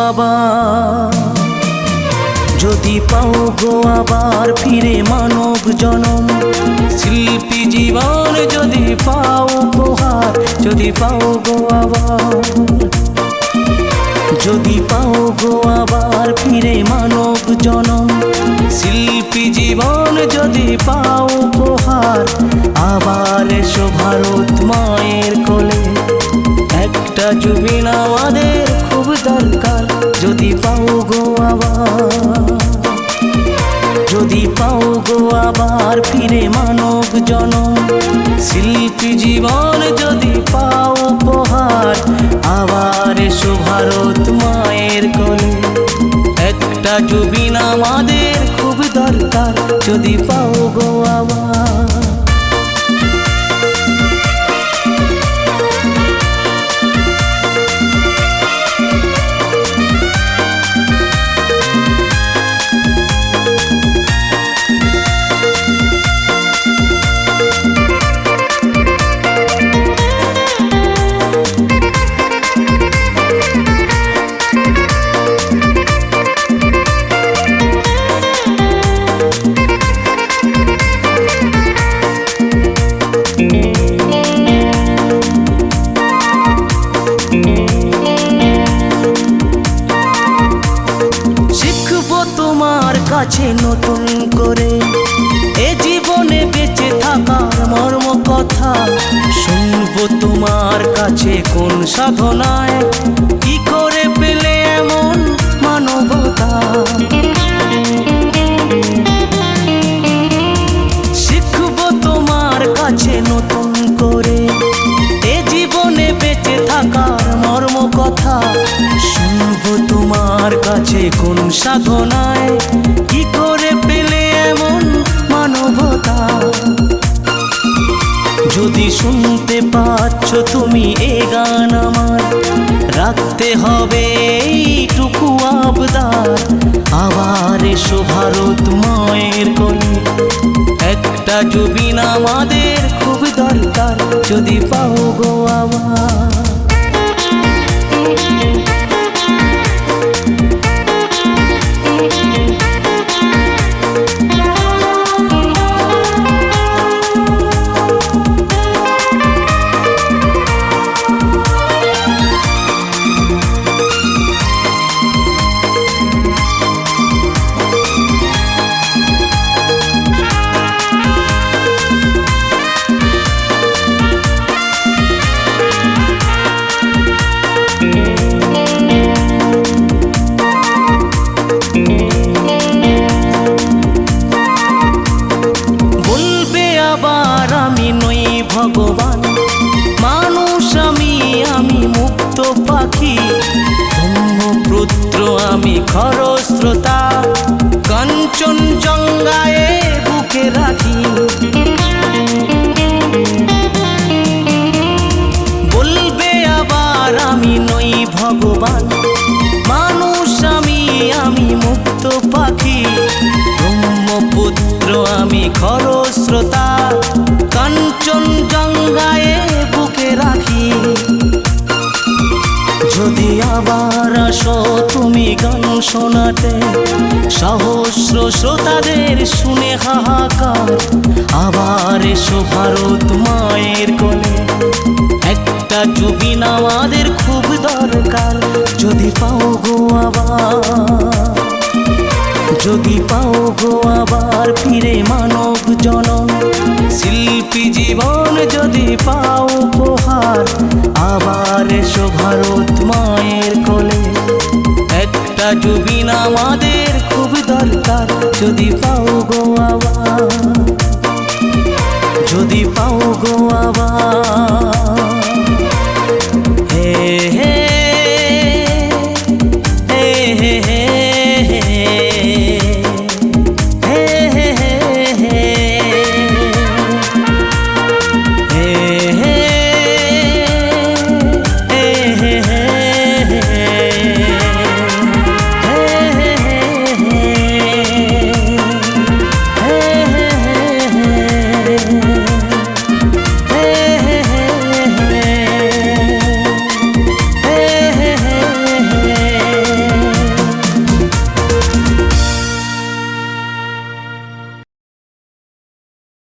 আবার, যদি পাও গো আবার ফিরে মানব জনম, শিল্পী জীবন যদি পাও উপহার, যদি পাও গো আবার, যদি পাও গো আবার ফিরে মানব জনম, শিল্পী জীবন যদি পাও উপহার, আবার এসো ভারত মায়ের কোলে, একটা জুবিন আমাদের খুব দরকার, যদি পাও গো আবার, যদি পাও গো আবার ফিরে মানব জনম, শিল্পী জীবন যদি পাও উপহার, আবার এসো ভারত মায়ের কোলে, একটা জুবিন আমাদের খুব দরকার, যদি পাও গো আবার। কাছে নতুন করে এ জীবনে বেঁচে থাকার মর্ম কথা, শুনবো তোমার কাছে কোন সাধনায় কি করে পেলে এমন মানবতা, শিখবো তোমার কাছে নতুন করে এ জীবনে বেঁচে থাকার মর্ম কথা, শুনবো তোমার কাছে কোন সাধনায় কি করে পেলে এমন মানবতা, যদি শুনতে পাচ্ছ তুমি এ গান আমার, রাখতে হবে এইটুকু আবদার, আবার এসো ভারত মায়ের কোলে, একটা জুবিন আমাদের খুব দরকার, যদি পাও গো আবার। ভগবান মানুষ আমি, আমি মুক্ত পাখি, ব্রহ্মপুত্র আমি খরস্রোতা, কাঞ্চনজঙ্ঘায় বুকে রাখি, বলবে আবার আমি নই ভগবান মানুষ আমি, আমি মুক্ত পাখি, ব্রহ্মপুত্র আমি খরস্রোতা, কাঞ্চনজঙ্ঘায় বুকে রাখি, যদি আবার আসো তুমি গান শোনাতে, সহস্র শ্রোতাদের শুনে হাহাকার, আবার এসো ভারত মায়ের কোলে, একটা জুবিন আমাদের খুব দরকার, যদি পাও গো আবার, যদি পাও গো আবার ফিরে মানব জনম, শিল্পী জীবন যদি পাও উপহার, আবার এসো ভারত মায়ের কোলে, একটা জুবিন আমাদের খুব দরকার, যদি পাও গো আবার।